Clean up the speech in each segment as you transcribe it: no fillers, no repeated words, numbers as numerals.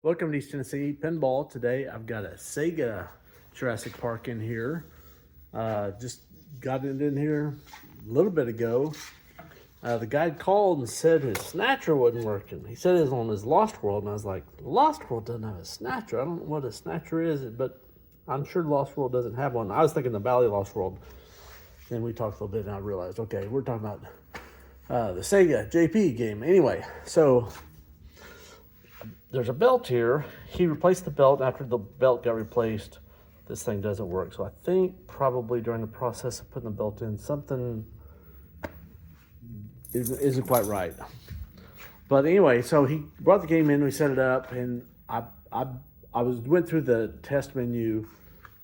Welcome to East Tennessee Pinball. Today I've got a Sega Jurassic Park in here. Just got it in here a little bit ago. The guy called and said his snatcher wasn't working. He said it was on his Lost World, and I was like, Lost World doesn't have a snatcher. I don't know what a snatcher is, but I'm sure Lost World doesn't have one. I was thinking the Valley Lost World. Then we talked a little bit, and I realized, okay, we're talking about the Sega JP game. Anyway, so there's a belt here. He replaced the belt. After the belt got replaced, this thing doesn't work. So I think probably during the process of putting the belt in, something isn't quite right. But anyway, so he brought the game in, we set it up, and I went through the test menu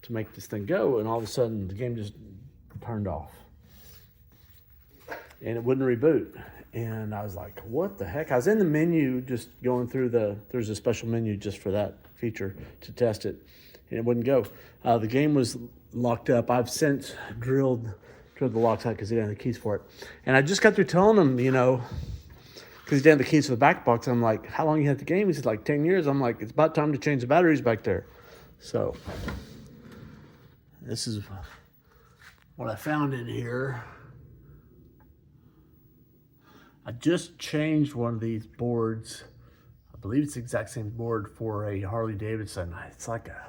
to make this thing go, and all of a sudden the game just turned off. And it wouldn't reboot. And I was like, what the heck? I was in the menu just going through there's a special menu just for that feature to test it. And it wouldn't go. The game was locked up. I've since drilled the locks out because he didn't have the keys for it. And I just got through telling him, because he didn't have the keys for the back box. I'm like, how long you had the game? He said, like 10 years. I'm like, it's about time to change the batteries back there. So this is what I found in here. I just changed one of these boards. I believe it's the exact same board for a Harley Davidson. It's like a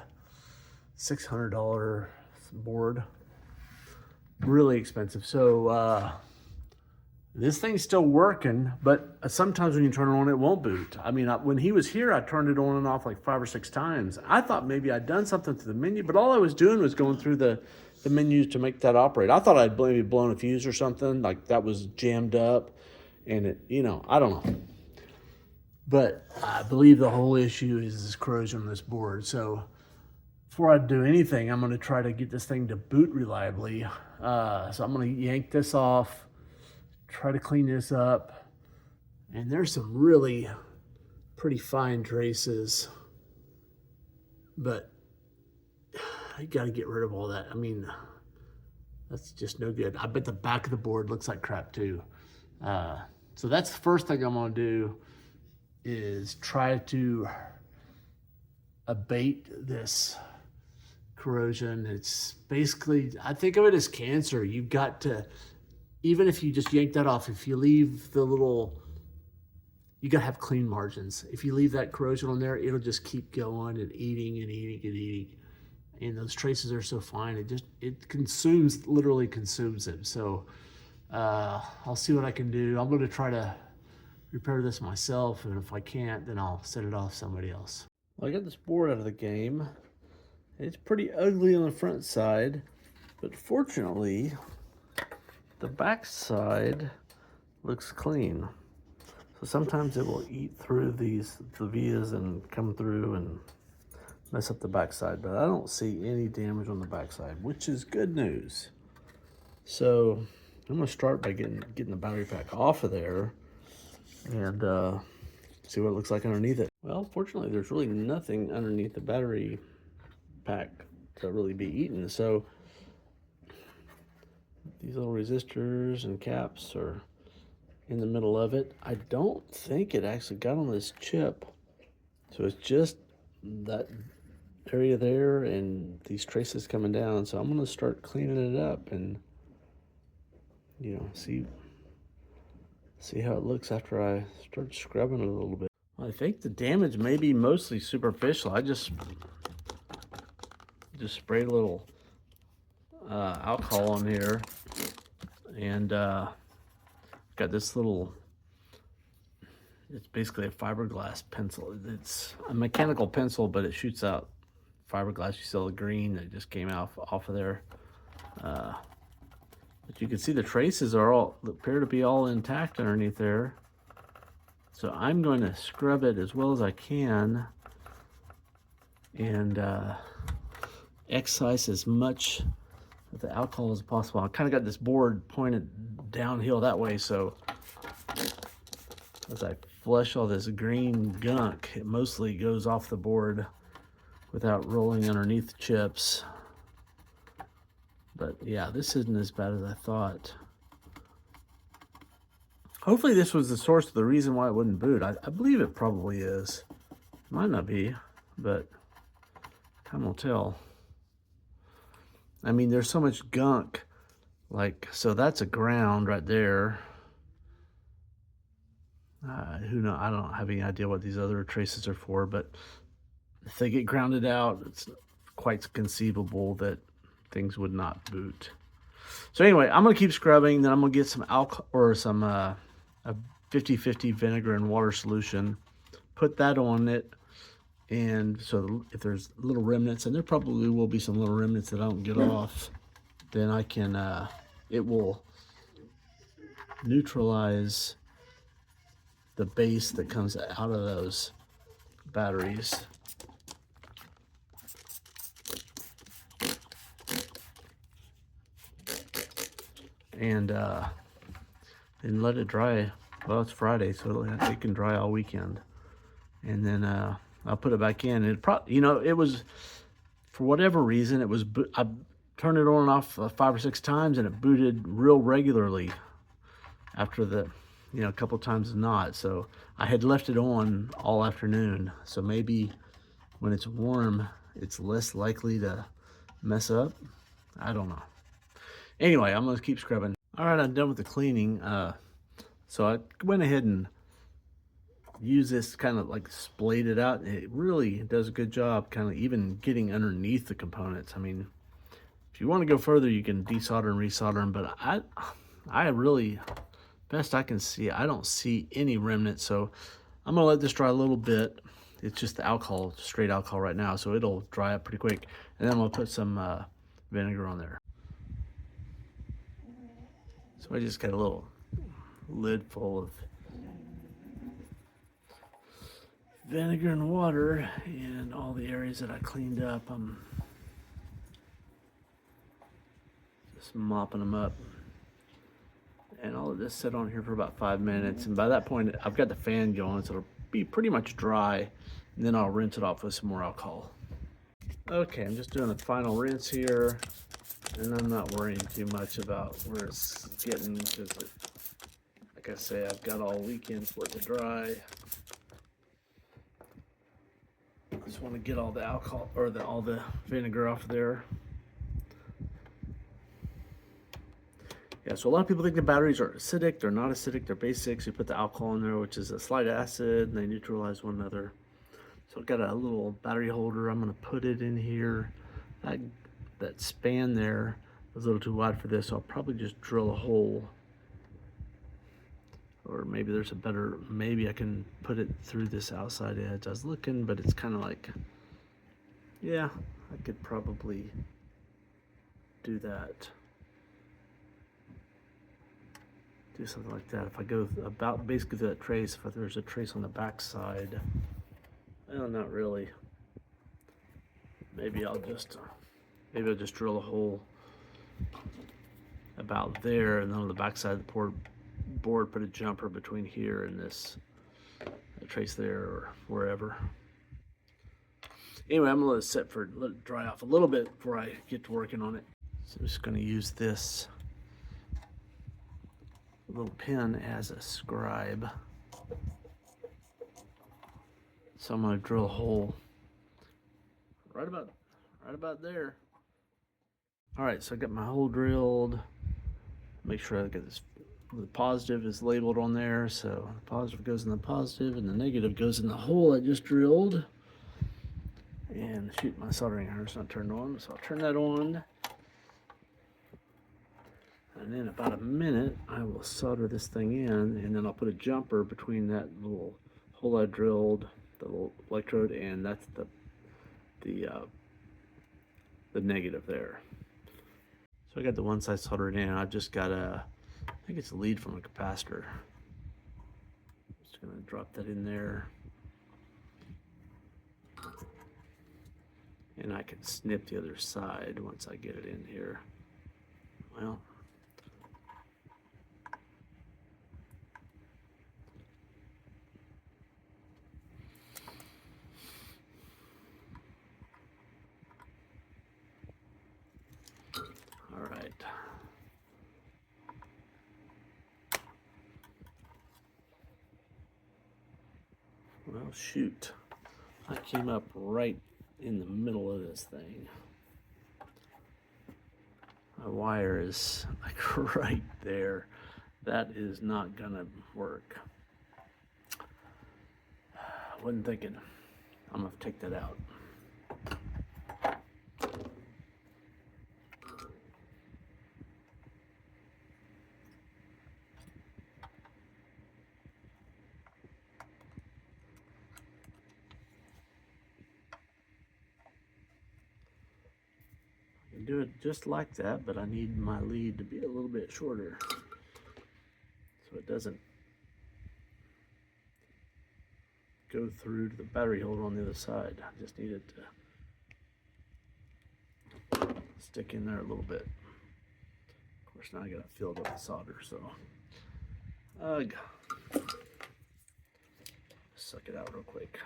$600 board. Really expensive. So this thing's still working, but sometimes when you turn it on, it won't boot. I mean, when he was here, I turned it on and off like 5 or 6 times. I thought maybe I'd done something to the menu, but all I was doing was going through the menus to make that operate. I thought I'd maybe blown a fuse or something, like that was jammed up. And it, I don't know. But I believe the whole issue is this corrosion on this board. So before I do anything, I'm going to try to get this thing to boot reliably. So I'm going to yank this off, try to clean this up. And there's some really pretty fine traces. But I got to get rid of all that. I mean, that's just no good. I bet the back of the board looks like crap too. So that's the first thing I'm going to do is try to abate this corrosion. It's basically, I think of it as cancer. You've got to, even if you just yank that off, if you leave the little, you got to have clean margins. If you leave that corrosion on there, it'll just keep going and eating and eating and eating. And those traces are so fine, it literally consumes them. So I'll see what I can do. I'm going to try to repair this myself, and if I can't, then I'll set it off somebody else. Well, I got this board out of the game. It's pretty ugly on the front side, but fortunately, the back side looks clean. So sometimes it will eat through the vias and come through and mess up the back side, but I don't see any damage on the back side, which is good news. So I'm going to start by getting the battery pack off of there and see what it looks like underneath it. Well, fortunately, there's really nothing underneath the battery pack to really be eaten. So these little resistors and caps are in the middle of it. I don't think it actually got on this chip. So it's just that area there and these traces coming down. So I'm going to start cleaning it up and see how it looks after I start scrubbing it a little bit. I think the damage may be mostly superficial. I just sprayed a little alcohol on here, and got this little, it's basically a fiberglass pencil. It's a mechanical pencil, but it shoots out fiberglass. You see the green that just came off of there. But you can see the traces appear to be all intact underneath there. So I'm going to scrub it as well as I can and excise as much of the alcohol as possible. I kind of got this board pointed downhill that way, so as I flush all this green gunk, it mostly goes off the board without rolling underneath the chips. But yeah, this isn't as bad as I thought. Hopefully this was the source of the reason why it wouldn't boot. I believe it probably is. Might not be, but time will tell. I mean, there's so much gunk. Like, so that's a ground right there. Who knows? I don't have any idea what these other traces are for, but if they get grounded out, it's quite conceivable that things would not boot. So anyway, I'm gonna keep scrubbing. Then I'm gonna get some alcohol or some a 50-50 vinegar and water solution. Put that on it, and so if there's little remnants, and there probably will be some little remnants that I don't get off, then I can. It will neutralize the base that comes out of those batteries. And let it dry. Well, it's Friday, so it can dry all weekend. And then I'll put it back in. It probably, you know, it was, for whatever reason, it was, I turned it on and off 5 or 6 times, and it booted real regularly after the, you know, a couple times not. So I had left it on all afternoon. So maybe when it's warm, it's less likely to mess up. I don't know. Anyway, I'm gonna keep scrubbing. All right, I'm done with the cleaning. So I went ahead and used this, kind of like splayed it out. It really does a good job kind of even getting underneath the components. I mean, if you want to go further, you can desolder and resolder them, but I really, best I can see, I don't see any remnants. So I'm gonna let this dry a little bit. It's just the alcohol, straight alcohol right now, so it'll dry up pretty quick. And then I'm gonna put some vinegar on there. So I just got a little lid full of vinegar and water, and all the areas that I cleaned up, I'm just mopping them up. And I'll let this sit on here for about 5 minutes, and by that point I've got the fan going, so it'll be pretty much dry, and then I'll rinse it off with some more alcohol. Okay, I'm just doing a final rinse here, and I'm not worrying too much about where it's getting, because like I say, I've got all weekend for it to dry. I just want to get all the alcohol, or all the vinegar off there. Yeah, so a lot of people think the batteries are acidic. They're not acidic, they're basic. So you put the alcohol in there, which is a slight acid, and they neutralize one another. So I've got a little battery holder. I'm gonna put it in here. That span there was a little too wide for this, so I'll probably just drill a hole. Or maybe there's a better, maybe I can put it through this outside edge. I was looking, but it's kind of like, yeah, I could probably do that. Do something like that. If I go about basically that trace, if there's a trace on the back side, well, not really. Maybe I'll just drill a hole about there, and then on the back side of the board put a jumper between here and this trace there, or wherever. Anyway, I'm gonna let it dry off a little bit before I get to working on it. So I'm just gonna use this little pin as a scribe. So I'm gonna drill a hole right about there. All right, so I got my hole drilled. Make sure I get this. The positive is labeled on there, so the positive goes in the positive, and the negative goes in the hole I just drilled. And shoot, my soldering iron's not turned on, so I'll turn that on. And in about a minute, I will solder this thing in, and then I'll put a jumper between that little hole I drilled, the little electrode, and that's the negative there. So I got the one side soldered in. I've just got I think it's a lead from a capacitor. Just gonna drop that in there. And I can snip the other side once I get it in here. Well, all right. Well, shoot. I came up right in the middle of this thing. My wire is like right there. That is not gonna work. Wasn't thinking. I'm gonna take that out. Do it just like that, but I need my lead to be a little bit shorter so it doesn't go through to the battery holder on the other side. I just need it to stick in there a little bit. Of course, now I gotta fill it up with solder, so suck it out real quick.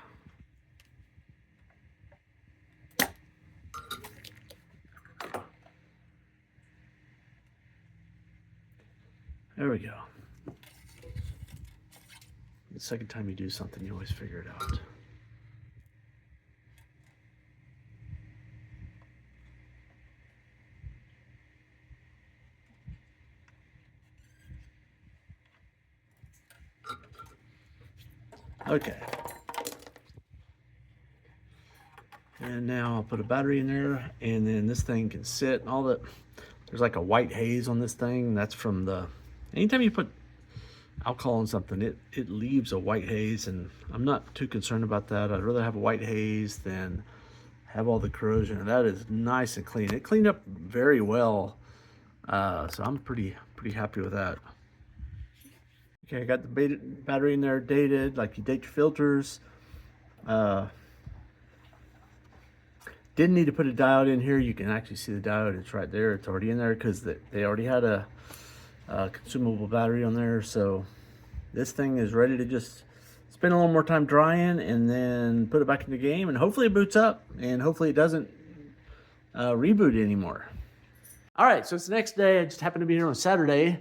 There we go. The second time you do something, you always figure it out. Okay. And now I'll put a battery in there, and then this thing can sit and all that. There's like a white haze on this thing. That's from the, anytime you put alcohol on something, it leaves a white haze, and I'm not too concerned about that. I'd rather have a white haze than have all the corrosion. And that is nice and clean. It cleaned up very well, so I'm pretty happy with that. Okay, I got the battery in there dated, like you date your filters. Didn't need to put a diode in here. You can actually see the diode. It's right there. It's already in there because they already had a consumable battery on there. So this thing is ready to just spend a little more time drying and then put it back in the game, and hopefully it boots up, and hopefully it doesn't reboot anymore. All right, so it's the next day. I just happened to be here on Saturday,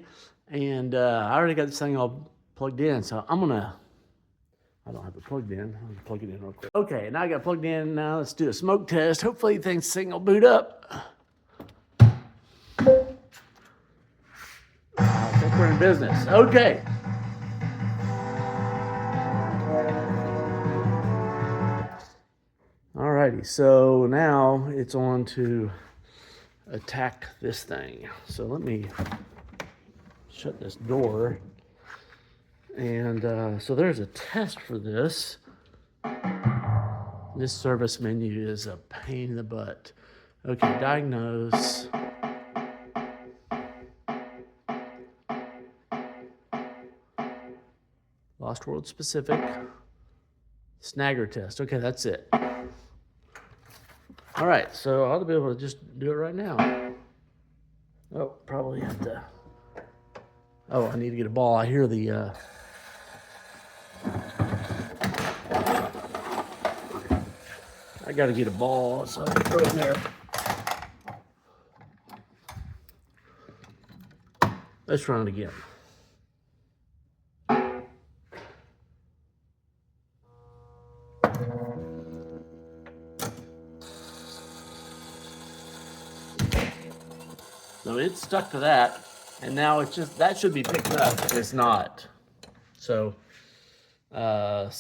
and I already got this thing all plugged in. So I don't have it plugged in. I'm gonna plug it in real quick. Okay, now I got it plugged in. Now let's do a smoke test. Hopefully this thing will boot up. I think we're in business. Okay. Alrighty, so now it's on to attack this thing. So let me shut this door. And so there's a test for this. This service menu is a pain in the butt. Okay, diagnose. Lost world specific. Snagger test. Okay, that's it. All right, so I ought to be able to just do it right now. Oh, probably have to. Oh, I need to get a ball. I hear the. I got to get a ball, so I can throw it in there. Let's run it again. So it's stuck to that, and now it's just, that should be picked up. It's not. So, like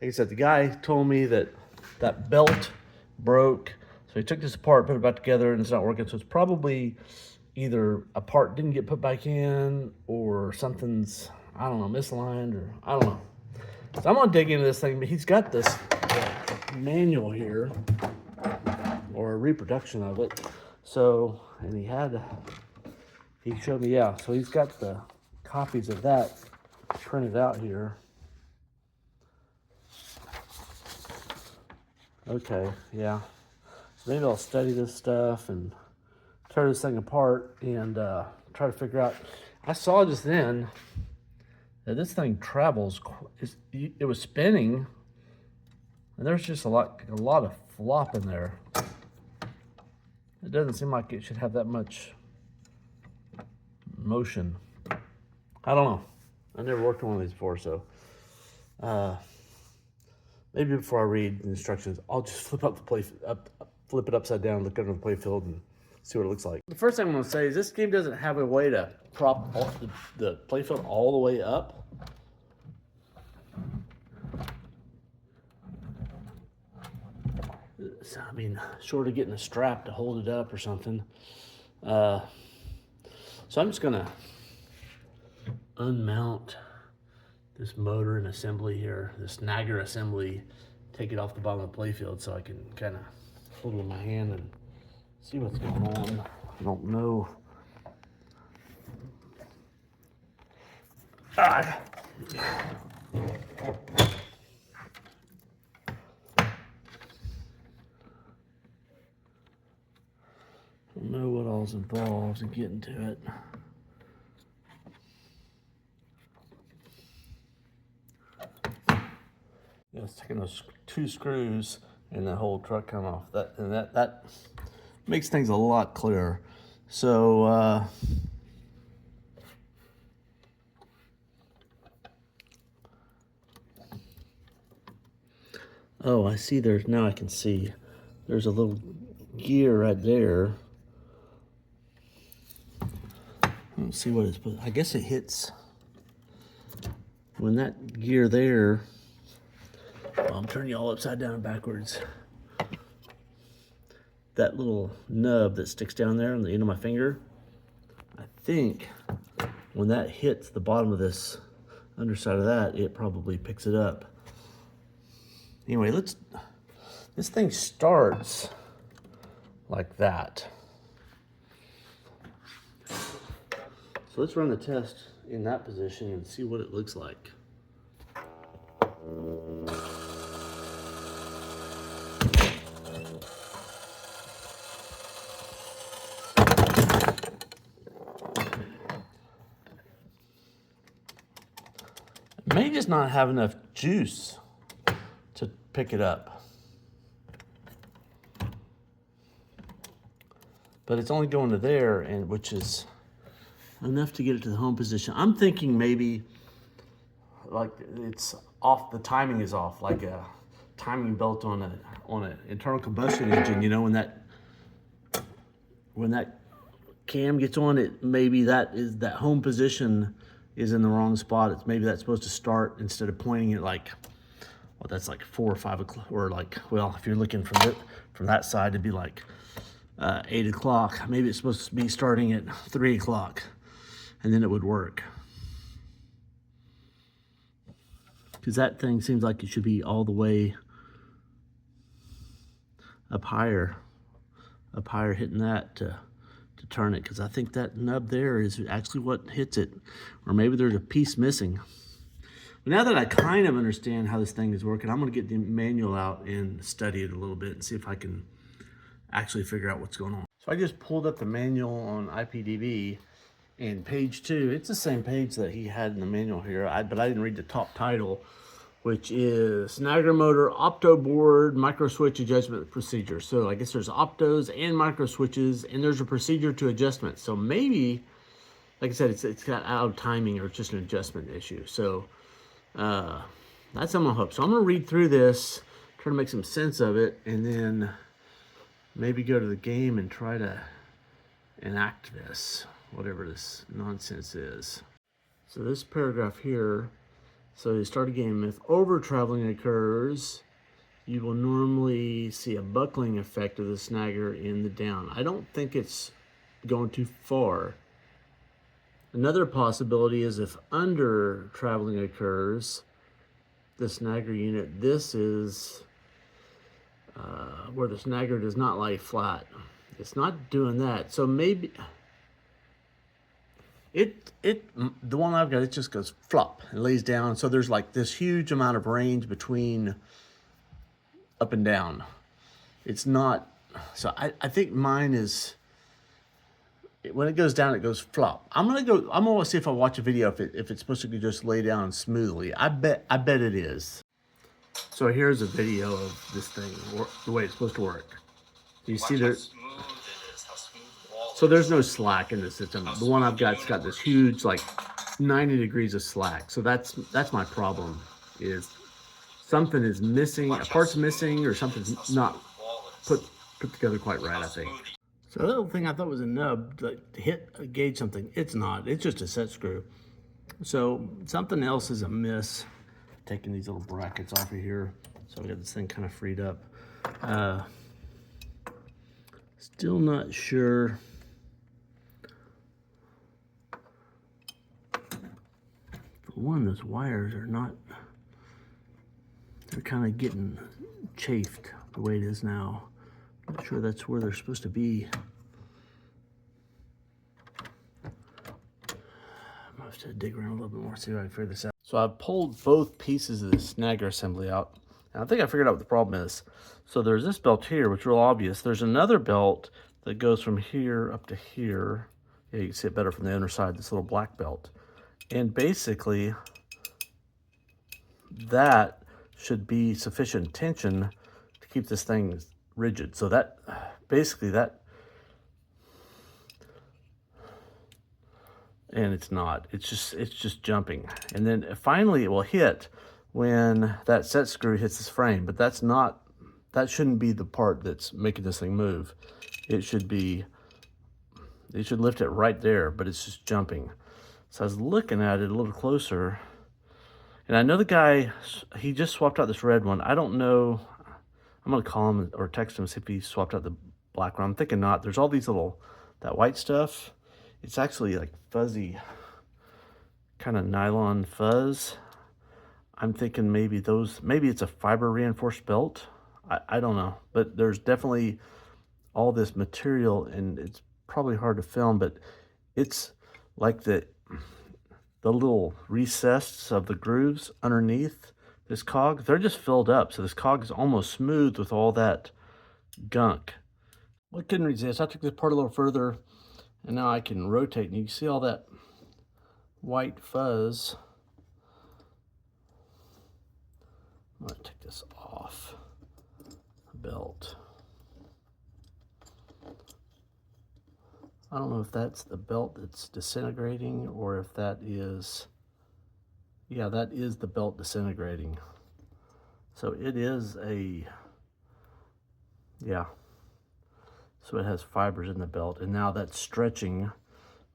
I said, the guy told me that belt broke. So he took this apart, put it back together, and it's not working. So it's probably either a part didn't get put back in, or something's, I don't know, misaligned, or I don't know. So I'm gonna dig into this thing, but he's got this manual here, or a reproduction of it. So, and he showed me, yeah, so he's got the copies of that printed out here. Okay, yeah. Maybe I'll study this stuff and tear this thing apart and try to figure out. I saw just then that this thing travels. It was spinning, and there's just a lot of flop in there. It doesn't seem like it should have that much motion. I don't know. I never worked on one of these before, so. maybe before I read the instructions, I'll just flip it upside down, look under the playfield, and see what it looks like. The first thing I'm going to say is this game doesn't have a way to prop the playfield all the way up. I mean, short of getting a strap to hold it up or something. So I'm just going to unmount this motor and assembly here, this Snagger assembly, take it off the bottom of the playfield so I can kind of hold it in my hand and see what's going on. I don't know. I don't know what all's involved in getting to it. Yeah, it's taking those 2 screws and the whole truck come off. That makes things a lot clearer. So oh, I see there's, now I can see there's a little gear right there. Let's see what it's, I guess it hits when that gear there, well, I'm turning you all upside down and backwards. That little nub that sticks down there on the end of my finger, I think when that hits the bottom of this underside of that, it probably picks it up. Anyway, this thing starts like that. So let's run the test in that position and see what it looks like. It may just not have enough juice to pick it up. But it's only going to there, and which is enough to get it to the home position. I'm thinking maybe like it's off, the timing is off, like a timing belt on an internal combustion engine. You know, when that cam gets on it, maybe that home position is in the wrong spot. It's maybe that's supposed to start instead of pointing it like, well, that's like 4 or 5 o'clock, or like, well, if you're looking from that side, it'd be like 8 o'clock. Maybe it's supposed to be starting at 3 o'clock, and then it would work. Because that thing seems like it should be all the way up higher hitting that to turn it, because I think that nub there is actually what hits it, or maybe there's a piece missing. But now that I kind of understand how this thing is working, I'm going to get the manual out and study it a little bit and see if I can actually figure out what's going on. So I just pulled up the manual on IPDB, and page 2, it's the same page that he had in the manual here, but I didn't read the top title, which is Snagger Motor Opto Board Micro Switch Adjustment Procedure. So I guess there's optos and micro switches, and there's a procedure to adjustment. So maybe, like I said, it's got out of timing, or it's just an adjustment issue. So that's on my hope. So I'm gonna read through this, try to make some sense of it, and then maybe go to the game and try to enact this, whatever this nonsense is. So this paragraph here, so you start a game. If over traveling occurs, you will normally see a buckling effect of the snagger in the down. I don't think it's going too far. Another possibility is if under traveling occurs, the snagger unit, this is where the snagger does not lie flat. It's not doing that. So maybe the one I've got, it just goes flop and lays down. So there's like this huge amount of range between up and down. It's not, so I think mine is, when it goes down, it goes flop. I'm gonna see if I watch a video if it's supposed to just lay down smoothly. I bet it is. So here's a video of this thing, the way it's supposed to work. You see there. So there's no slack in the system. The one I've got's got this huge, like 90 degrees of slack. So that's my problem, is something is missing, a part's missing, or something's not put together quite right, I think. So the little thing I thought was a nub to gauge something, it's not. It's just a set screw. So something else is amiss. Taking these little brackets off of here, so I got this thing kind of freed up. Still not sure. For one, those wires are not, they're kind of getting chafed the way it is now. Not sure that's where they're supposed to be. I must have to dig around a little bit more, see if I can figure this out. So I pulled both pieces of the Snagger assembly out, and I think I figured out what the problem is. So there's this belt here, which is real obvious. There's another belt that goes from here up to here. Yeah, you can see it better from the inner side, this little black belt. And basically, that should be sufficient tension to keep this thing rigid. So that, basically that, and it's not, it's just jumping. And then finally it will hit when that set screw hits this frame, but that's not, that shouldn't be the part that's making this thing move. It should be, it should lift it right there, but it's just jumping. So I was looking at it a little closer, and I know the guy, he just swapped out this red one. I don't know, I'm gonna call him or text him, see if he swapped out the black one. I'm thinking not. There's all these little, that white stuff. It's actually like fuzzy, kind of nylon fuzz. I'm thinking maybe those, maybe it's a fiber reinforced belt. I don't know, but there's definitely all this material, and it's probably hard to film, but it's like the little recesses of the grooves underneath this cog, they're just filled up. So this cog is almost smooth with all that gunk. Well, I couldn't resist. I took this part a little further, and now I can rotate, and you can see all that white fuzz. I'm gonna take this off the belt. I don't know if that's the belt that's disintegrating or if that is, yeah, that is the belt disintegrating. So it is a, yeah. So it has fibers in the belt, and now that's stretching,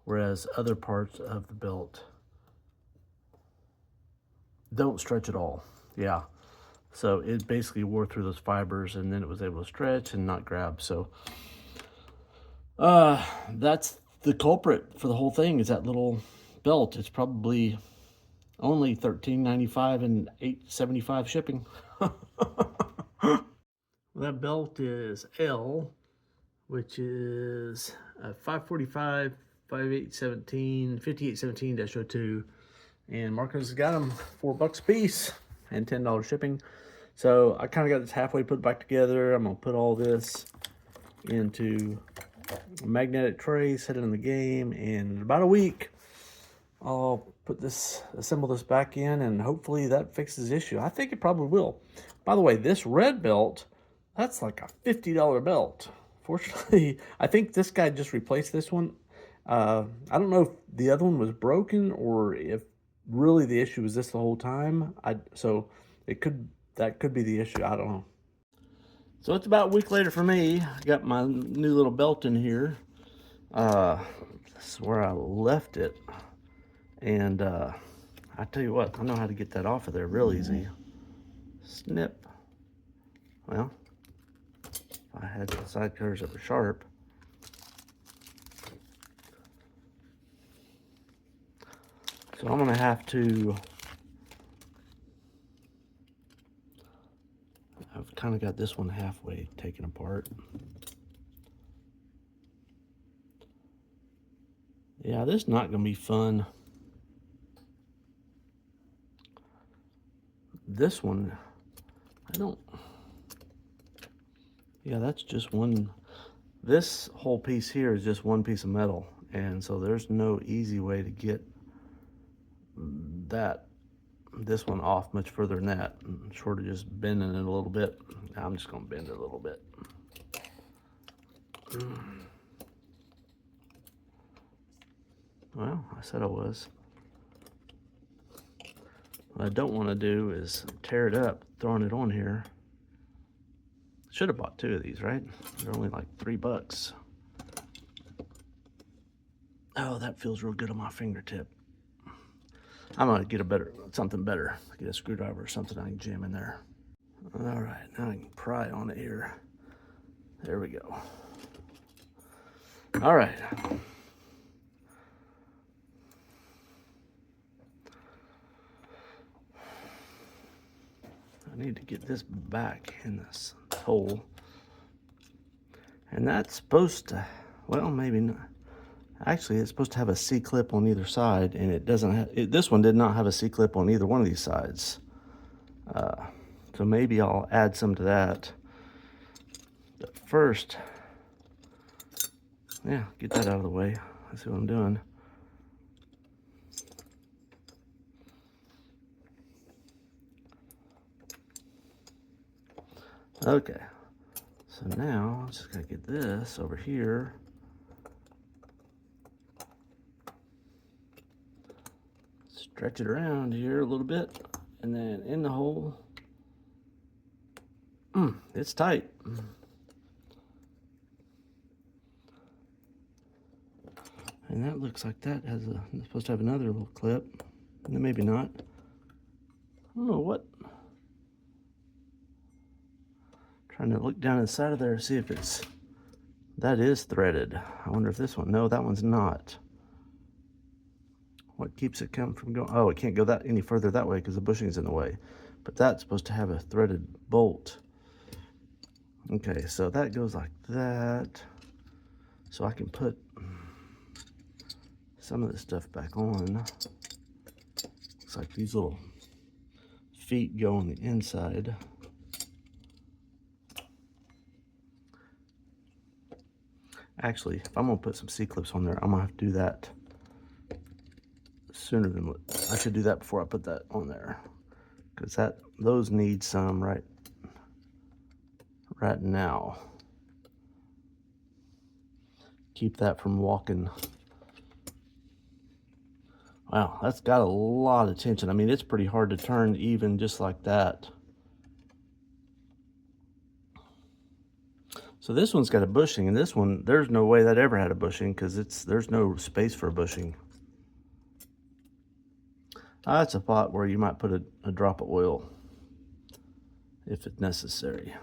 whereas other parts of the belt don't stretch at all. Yeah. So it basically wore through those fibers, and then it was able to stretch and not grab. So that's the culprit for the whole thing, is that little belt. It's probably only $13.95 and $8.75 shipping. Well, that belt is L, which is 545, 5817, 5817-02. And Marcos has got them $4 a piece and $10 shipping. So I kind of got this halfway put back together. I'm gonna put all this into a magnetic tray, set it in the game, and in about a week, I'll put this, assemble this back in, and hopefully that fixes the issue. I think it probably will. By the way, this red belt, that's like a $50 belt. Fortunately, I think this guy just replaced this one. I don't know if the other one was broken or if really the issue was this the whole time. So it could, that could be the issue. I don't know. So it's about a week later for me. I got my new little belt in here. This is where I left it. And I tell you what, I know how to get that off of there real easy. Snip. Well, if I had the side cutters that were sharp. So I'm gonna have to, I've kind of got this one halfway taken apart. Yeah, this is not gonna be fun. This one, I don't, yeah, that's just one, this whole piece here is just one piece of metal, and so there's no easy way to get this one off much further than that, short of just bending it a little bit. I'm just gonna bend it a little bit. Well, I said I was. What I don't want to do is tear it up, throwing it on here. Should have bought 2 of these, right? They're only like $3. Oh, that feels real good on my fingertip. I'm gonna get something better. Get a screwdriver or something I can jam in there. All right, now I can pry on it here. There we go. All right. I need to get this back in this hole. And that's supposed to, well, maybe not. Actually, it's supposed to have a C-clip on either side, and it doesn't have, this one did not have a C-clip on either one of these sides. So maybe I'll add some to that. But first, yeah, get that out of the way. Let's see what I'm doing. Okay, so now I just gotta get this over here. Stretch it around here a little bit, and then in the hole. It's tight. And that looks like that has it's supposed to have another little clip. Maybe not. I don't know what. Trying to look down inside of there to see if it's, that is threaded. I wonder if this one, no, that one's not. What keeps it from going? Oh, it can't go that any further that way because the bushing's in the way. But that's supposed to have a threaded bolt. Okay, so that goes like that. So I can put some of this stuff back on. Looks like these little feet go on the inside. Actually, if I'm gonna put some C-clips on there, I'm gonna have to do that sooner than, I should do that before I put that on there, because those need some right now. Keep that from walking. Wow, that's got a lot of tension. I mean, it's pretty hard to turn even just like that. So this one's got a bushing, and this one, there's no way that ever had a bushing because there's no space for a bushing. That's a spot where you might put a drop of oil if it's necessary.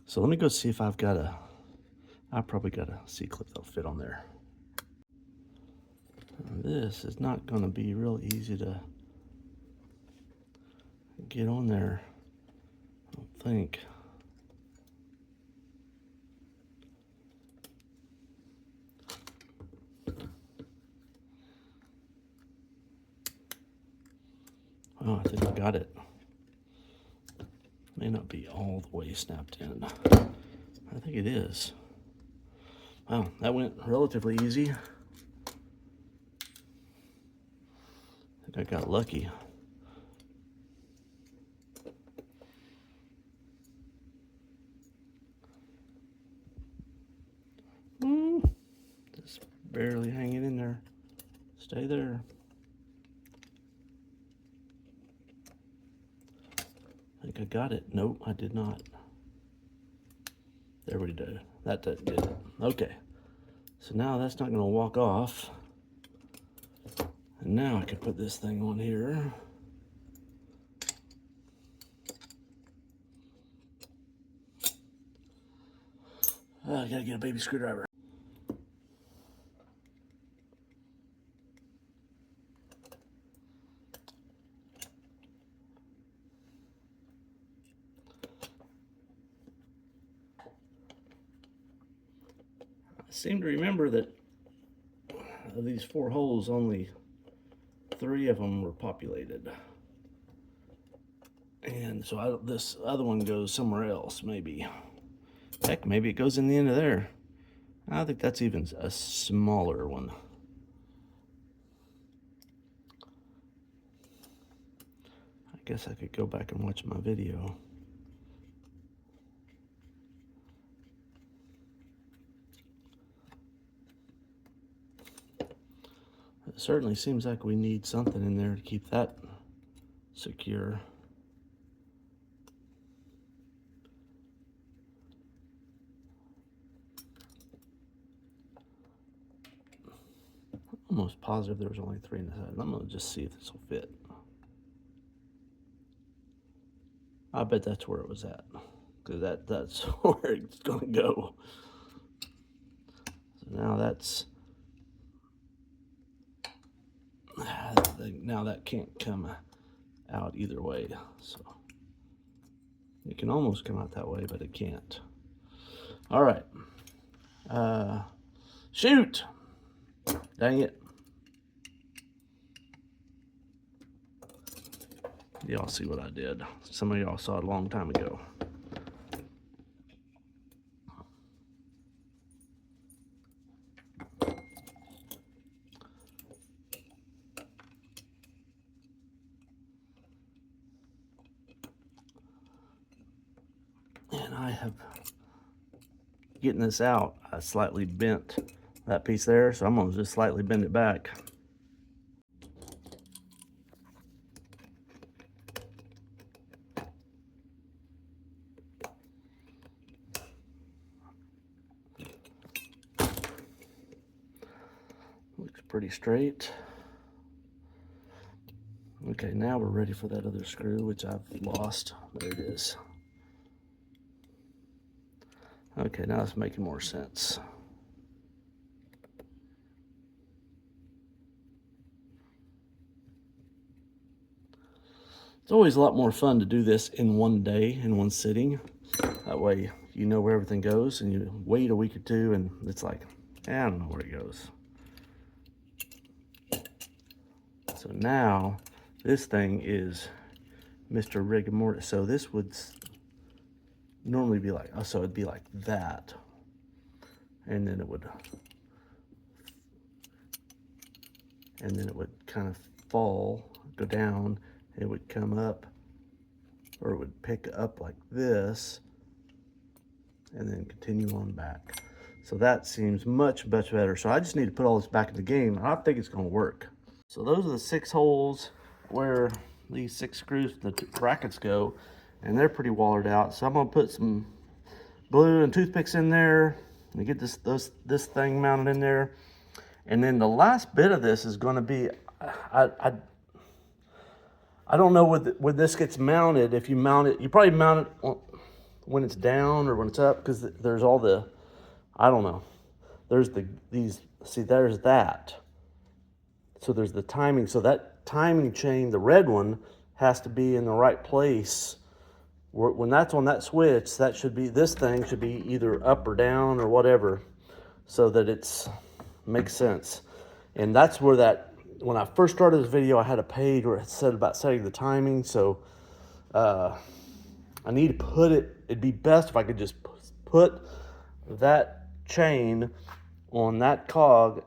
So let me go see if I've probably got a C-clip that'll fit on there. This is not going to be real easy to get on there, I don't think. Oh, I think I got it. May not be all the way snapped in. I think it is. Wow, that went relatively easy. I think I got lucky. Just barely hanging in there. Stay there. I think I got it. Nope, I did not. There we go. That did it. Okay. So now that's not going to walk off. And now I can put this thing on here. Oh, I gotta get a baby screwdriver. I seem to remember that of these 4 holes, only 3 of them were populated. And so this other one goes somewhere else, maybe. Heck, maybe it goes in the end of there. I think that's even a smaller one. I guess I could go back and watch my video. It certainly seems like we need something in there to keep that secure. I'm almost positive there was only 3 in the side. I'm gonna just see if this will fit. I bet that's where it was at, because that's where it's gonna go. So now that's, now that can't come out either way. So it can almost come out that way, but it can't. All right. Shoot! Dang it. Y'all see what I did. Some of y'all saw it a long time ago. And I have, getting this out, I slightly bent that piece there, so I'm gonna just slightly bend it back. Looks pretty straight. Okay, now we're ready for that other screw, which I've lost. There it is. Okay, now it's making more sense. It's always a lot more fun to do this in one day, in one sitting. That way you know where everything goes, and you wait a week or two and it's like, I don't know where it goes. So now this thing is Mr. Rigor Mortis. So this would normally be like, so it'd be like that. And then it would kind of fall, go down, it would come up, or it would pick up like this, and then continue on back. So that seems much better. So I just need to put all this back in the game, and I think it's gonna work. So those are the 6 holes where these 6 screws, the brackets go, and they're pretty wallered out. So I'm gonna put some glue and toothpicks in there and get this thing mounted in there. And then the last bit of this is gonna be, I don't know where this gets mounted. If you mount it, you probably mount it when it's down or when it's up, because there's all the, I don't know. There's there's that. So there's the timing. So that timing chain, the red one, has to be in the right place. When that's on that switch, that should be, this thing should be either up or down or whatever, so that it's, makes sense. And that's where that, when I first started this video, I had a page where it said about setting the timing. So I need to put it, it'd be best if I could just put that chain on that cog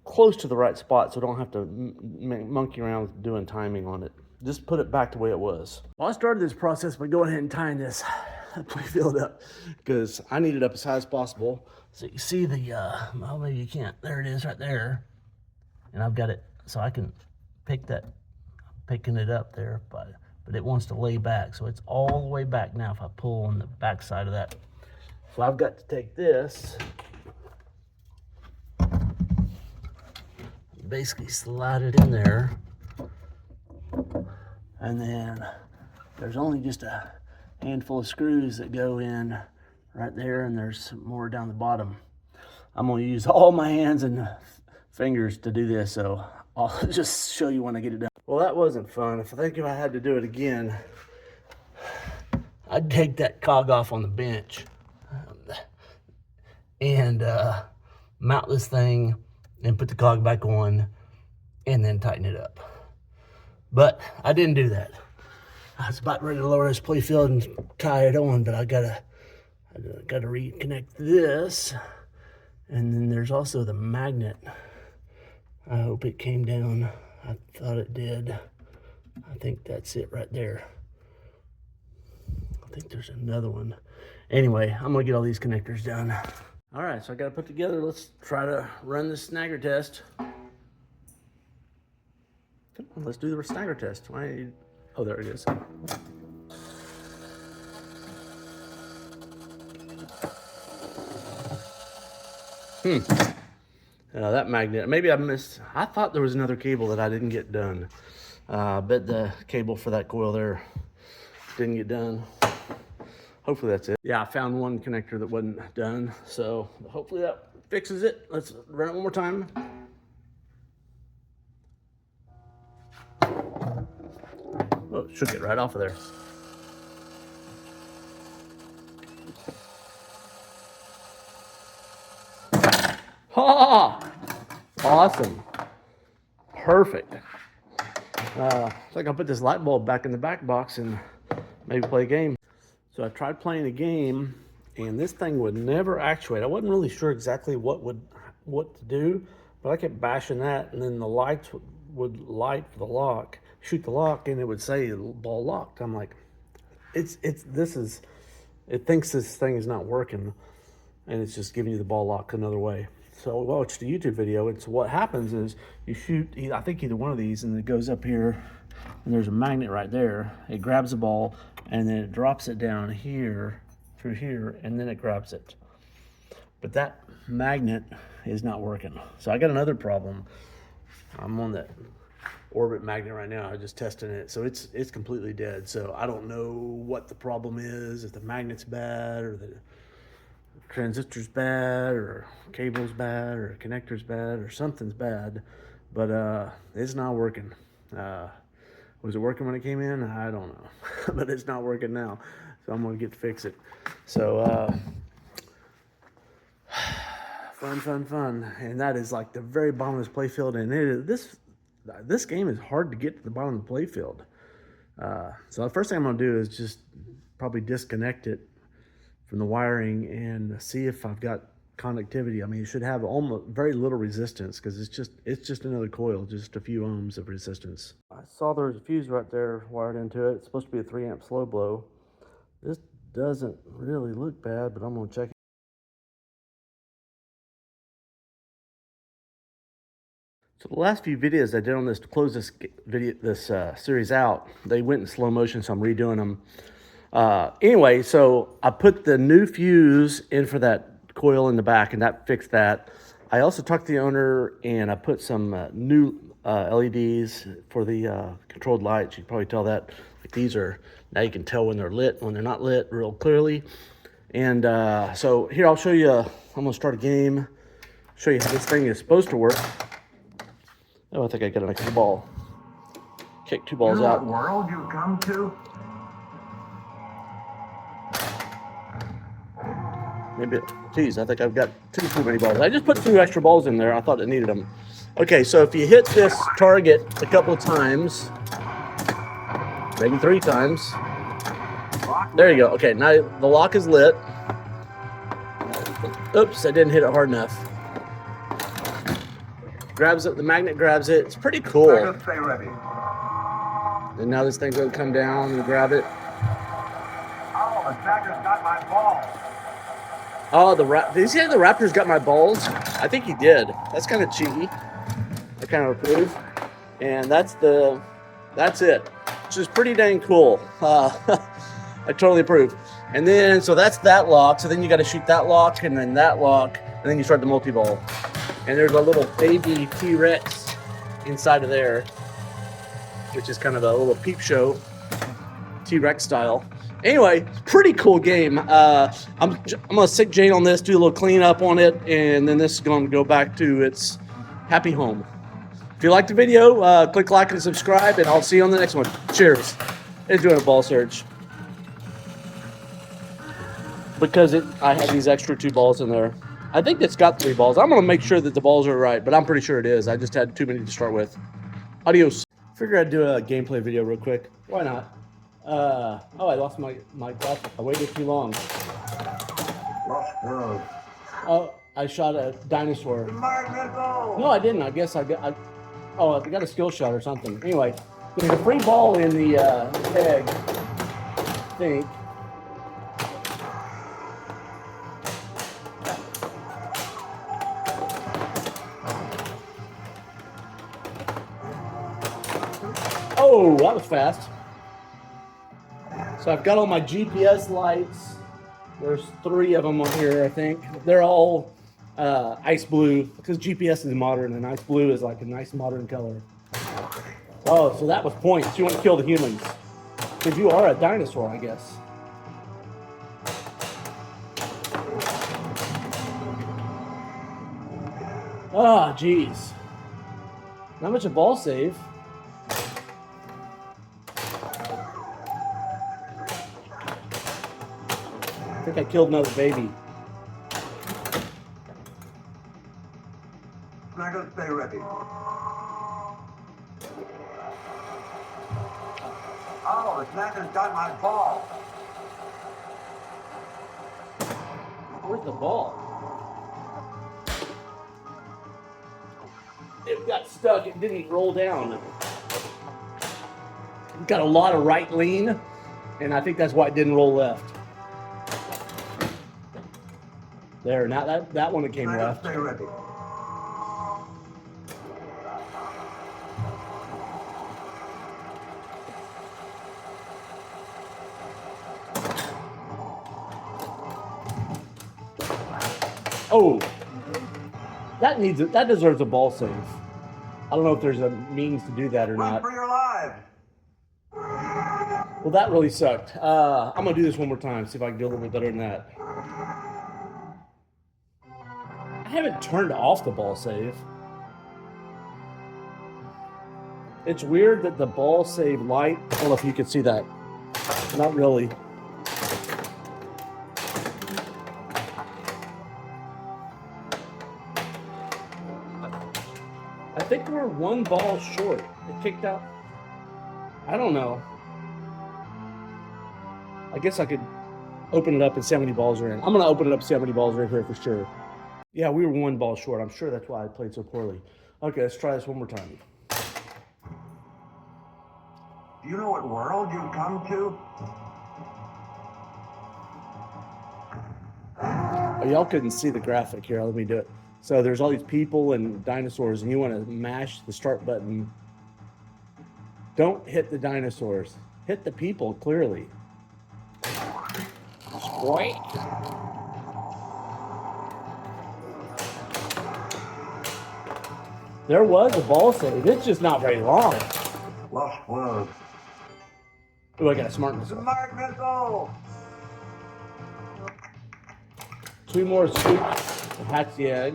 close to the right spot, so I don't have to monkey around doing timing on it. Just put it back the way it was. Well, I started this process by going ahead and tying this playfield up, because I need it up as high as possible. So you see the, well, maybe you can't. There it is right there. And I've got it, so I can pick that, picking it up there, but it wants to lay back. So it's all the way back now if I pull on the back side of that. So I've got to take this, basically slide it in there, and then there's only just a handful of screws that go in right there, and there's some more down the bottom. I'm going to use all my hands and fingers to do this, so I'll just show you when I get it done. Well, that wasn't fun. If I had to do it again, I'd take that cog off on the bench and mount this thing and put the cog back on and then tighten it up. But I didn't do that. I was about ready to lower this playfield and tie it on, but I gotta reconnect this. And then there's also the magnet. I hope it came down. I thought it did. I think that's it right there. I think there's another one. Anyway, I'm gonna get all these connectors done. All right, so I got to put together, let's try to run this snagger test. let's do the Snagger test. Oh, there it is. That magnet, maybe I missed. I thought there was another cable that I didn't get done. Bet the cable for that coil there didn't get done. Hopefully that's it. Yeah, I found one connector that wasn't done, so hopefully that fixes it. Let's run it one more time. Oh, it shook it right off of there. Ha! Awesome. Perfect. I think I'll put this light bulb back in the back box and maybe play a game. So I tried playing a game, and this thing would never actuate. I wasn't really sure exactly what to do, but I kept bashing that, and then the lights would light for the lock, shoot the lock, and it would say ball locked. I'm like, it thinks this thing is not working, and it's just giving you the ball lock another way. So I watched a YouTube video. It's what happens is you shoot, I think either one of these, and it goes up here, and there's a magnet right there. It grabs the ball, and then it drops it down here, through here, and then it grabs it. But that magnet is not working. So I got another problem. I'm on that orbit magnet right now. I'm just testing it. So it's completely dead. So I don't know what the problem is, if the magnet's bad, or the transistor's bad, or cable's bad, or connector's bad, or something's bad, but it's not working. Was it working when it came in? I don't know, but it's not working now, so I'm gonna get to fix it. So fun, and that is like the very bottom of this playfield, and this game is hard to get to the bottom of the playfield. So the first thing I'm gonna do is just probably disconnect it from the wiring and see if I've got conductivity. I mean, it should have almost very little resistance, because it's just another coil, just a few ohms of resistance. I saw there was a fuse right there wired into it. It's supposed to be a 3 amp slow blow. This doesn't really look bad, but I'm gonna check it. So the last few videos I did on this to close this series out, they went in slow motion, so I'm redoing them. Anyway, so I put the new fuse in for that coil in the back, and that fixed that. I also talked to the owner, and I put some new LEDs for the controlled lights. You can probably tell that, like, these are, now you can tell when they're lit, when they're not lit, real clearly. And so here, I'll show you, I'm gonna start a game, show you how this thing is supposed to work. Oh, I think I got an extra ball. Kick 2 balls out. What world you come to? Maybe, geez, I think I've got too many balls. I just put 2 extra balls in there. I thought it needed them. Okay, so if you hit this target a couple of times, maybe 3 times. There you go. Okay, now the lock is lit. Oops, I didn't hit it hard enough. Grabs it, the magnet grabs it. It's pretty cool. Stay ready. And now this thing's gonna come down and grab it. Oh, the Snagger's got my ball. Oh, did he say the Raptor's got my balls? I think he did. That's kind of cheeky. I kind of approve. And that's it. Which is pretty dang cool. I totally approve. And then, so that's that lock. So then you got to shoot that lock, and then that lock, and then you start the multi-ball. And there's a little baby T-Rex inside of there, which is kind of a little peep show, T-Rex style. Anyway, pretty cool game. I'm gonna stick Jane on this, do a little cleanup on it, and then this is going to go back to its happy home. If you liked the video, click like and subscribe, and I'll see you on the next one. Cheers. It's doing a ball search because I have these extra 2 balls in there. I think it's got 3 balls. I'm gonna make sure that the balls are right, but I'm pretty sure it is. I just had too many to start with. Adios. Figured I'd do a gameplay video real quick. Why not? Oh, I lost my golf. I waited too long. Lost world. Oh, I shot a dinosaur. Magneto. No, I didn't. I guess I got a skill shot or something. Anyway, there's a free ball in the tag, I think. Oh, that was fast. So I've got all my GPS lights. There's 3 of them on here, I think. They're all ice blue because GPS is modern and ice blue is like a nice modern color. Oh, so that was points. You want to kill the humans because you are a dinosaur, I guess. Ah, geez. Not much a ball save. I think I killed another baby. Snagger, stay ready. Oh, the Snagger's got my ball. Where's the ball? It got stuck. It didn't roll down. It got a lot of right lean, and I think that's why it didn't roll left. There, now that one came Snagger, left. stay ready. Oh, that deserves a ball save. I don't know if there's a means to do that or Run not. for your lives. Well, that really sucked. I'm gonna do this one more time, see if I can do a little bit better than that. I haven't turned off the ball save. It's weird that the ball save light, I don't know if you can see that. Not really. I think we're 1 ball short. It kicked out. I don't know. I guess I could open it up and see how many balls are in. I'm going to open it up and see how many balls are in here for sure. Yeah, we were 1 ball short. I'm sure that's why I played so poorly. Okay, let's try this one more time. Do you know what world you've come to? Oh, y'all couldn't see the graphic here. Let me do it. So there's all these people and dinosaurs, and you want to mash the start button. Don't hit the dinosaurs. Hit the people, clearly. Squeak. There was a ball save. It's just not very long. Lost world. Oh, I got a smart missile. Smart missile. 2 more scoops. Hatch the egg.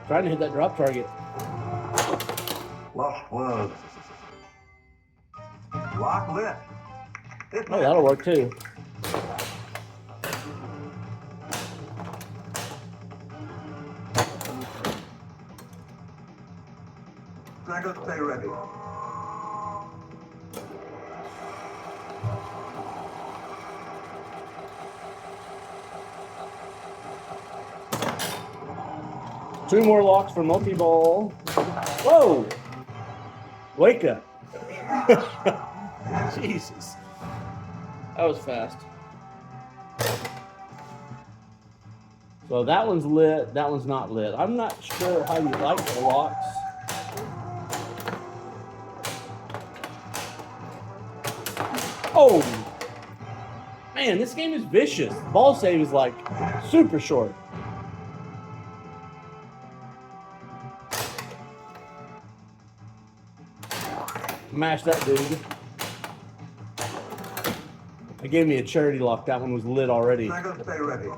Trying to hit that drop target. Lost world. Lock lit. It's Oh, that'll work too. Snagger, stay ready. Two more locks for multi-ball. Whoa! Wake up. Jesus. That was fast. So that one's lit, that one's not lit. I'm not sure how you like the locks. Oh! Man, this game is vicious. Ball save is like super short. Mash that dude. They gave me a charity lock. That one was lit already. Snagger, stay ready.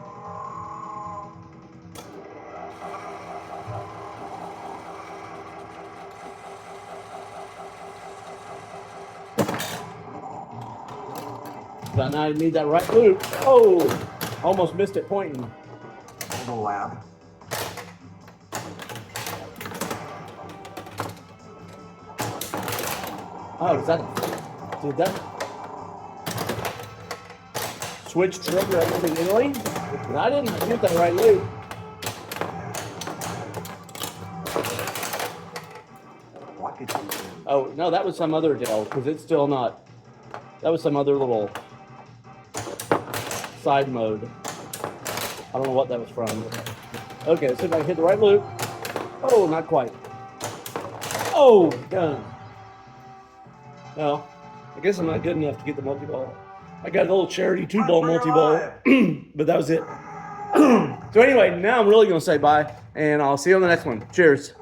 But now I need that right loop. Oh! Almost missed it pointing. The lab. Oh, is that? Did that switch trigger everything early? I didn't get that right loop. Oh, no, that was some other deal, because it's still not. That was some other little side mode. I don't know what that was from. Okay, let's see if I can hit the right loop. Oh, not quite. Oh, done. No, I guess I'm not good enough to get the multi-ball. I got a little charity 2-ball multi-ball, but that was it. So anyway, now I'm really going to say bye, and I'll see you on the next one. Cheers.